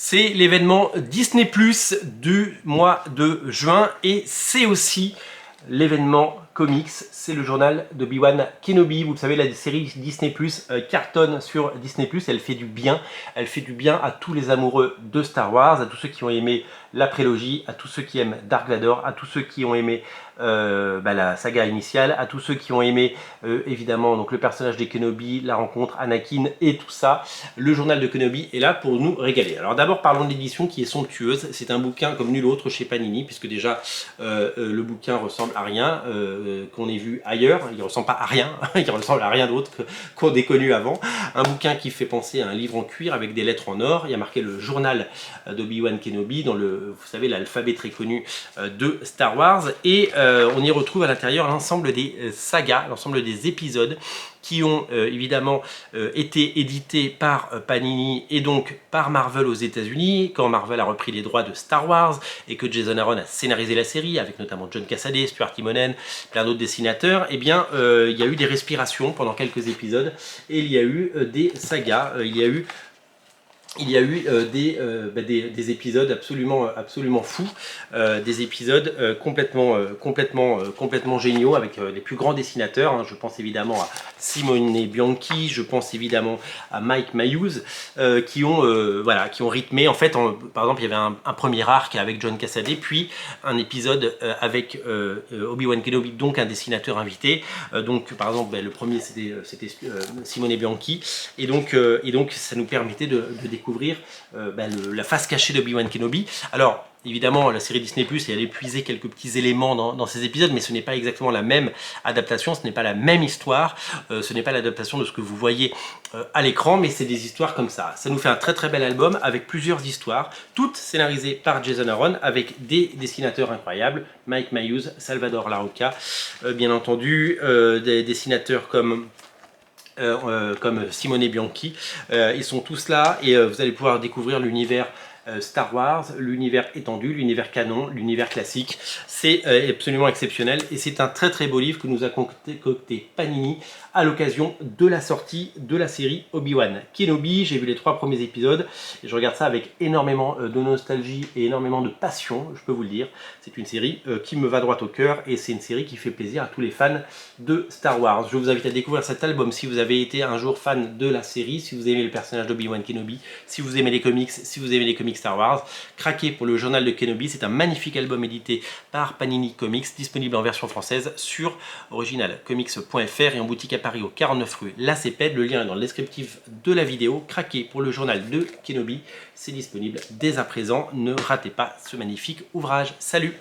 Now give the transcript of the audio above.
C'est l'événement Disney Plus du mois de juin et c'est aussi l'événement comics, c'est le journal d'Obi-Wan Kenobi. Vous le savez, la série Disney Plus cartonne sur Disney Plus, elle fait du bien. Elle fait du bien à tous les amoureux de Star Wars, à tous ceux qui ont aimé la prélogie, à tous ceux qui aiment Dark Vador, à tous ceux qui ont aimé la saga initiale, à tous ceux qui ont aimé évidemment donc le personnage des Kenobi, la rencontre Anakin et tout ça. Le journal de Kenobi est là pour nous régaler. Alors d'abord parlons de l'édition qui est somptueuse. C'est un bouquin comme nul autre chez Panini, puisque déjà le bouquin ressemble à rien qu'on ait vu ailleurs. Il ne ressemble pas à rien, il ressemble à rien d'autre qu'on ait connu avant. Un bouquin qui fait penser à un livre en cuir avec des lettres en or. Il y a marqué le journal d'Obi-Wan Kenobi dans le, vous savez, l'alphabet très connu de Star Wars. Et on y retrouve à l'intérieur l'ensemble des sagas, l'ensemble des épisodes qui ont évidemment été édités par Panini et donc par Marvel aux États-Unis, quand Marvel a repris les droits de Star Wars et que Jason Aaron a scénarisé la série avec notamment John Cassaday, Stuart Timonen, plein d'autres dessinateurs. Eh bien, il y a eu des respirations pendant quelques épisodes et il y a eu des sagas, il y a eu des épisodes absolument fous, des épisodes complètement géniaux avec les plus grands dessinateurs. Hein. Je pense évidemment à Simone Bianchi, je pense évidemment à Mike Mayhew, qui ont rythmé. En fait, par exemple, il y avait un premier arc avec John Cassaday, puis un épisode avec Obi-Wan Kenobi, donc un dessinateur invité. Donc, par exemple, le premier c'était Simone Bianchi, et donc ça nous permettait de découvrir la face cachée d'Obi-Wan Kenobi. Alors, évidemment, la série Disney+, elle a épuisé quelques petits éléments dans ces épisodes, mais ce n'est pas exactement la même adaptation, ce n'est pas la même histoire, ce n'est pas l'adaptation de ce que vous voyez à l'écran, mais c'est des histoires comme ça. Ça nous fait un très très bel album avec plusieurs histoires, toutes scénarisées par Jason Aaron, avec des dessinateurs incroyables, Mike Mayhew, Salvador Larroca, bien entendu, des dessinateurs comme Simone Bianchi. Ils sont tous là et vous allez pouvoir découvrir l'univers Star Wars, l'univers étendu, l'univers canon, l'univers classique. C'est absolument exceptionnel et c'est un très très beau livre que nous a concocté Panini à l'occasion de la sortie de la série Obi-Wan Kenobi. J'ai vu les 3 premiers épisodes et je regarde ça avec énormément de nostalgie et énormément de passion, je peux vous le dire. C'est une série qui me va droit au cœur et c'est une série qui fait plaisir à tous les fans de Star Wars. Je vous invite à découvrir cet album si vous avez été un jour fan de la série, si vous aimez le personnage d'Obi-Wan Kenobi, si vous aimez les comics, si vous aimez les comics Star Wars. Craquez pour le journal de Kenobi, c'est un magnifique album édité par Panini Comics, disponible en version française sur originalcomics.fr et en boutique à Paris au 49 rue La Cépède. Le lien est dans le descriptif de la vidéo. Craquez pour le journal de Kenobi, c'est disponible dès à présent. Ne ratez pas ce magnifique ouvrage. Salut!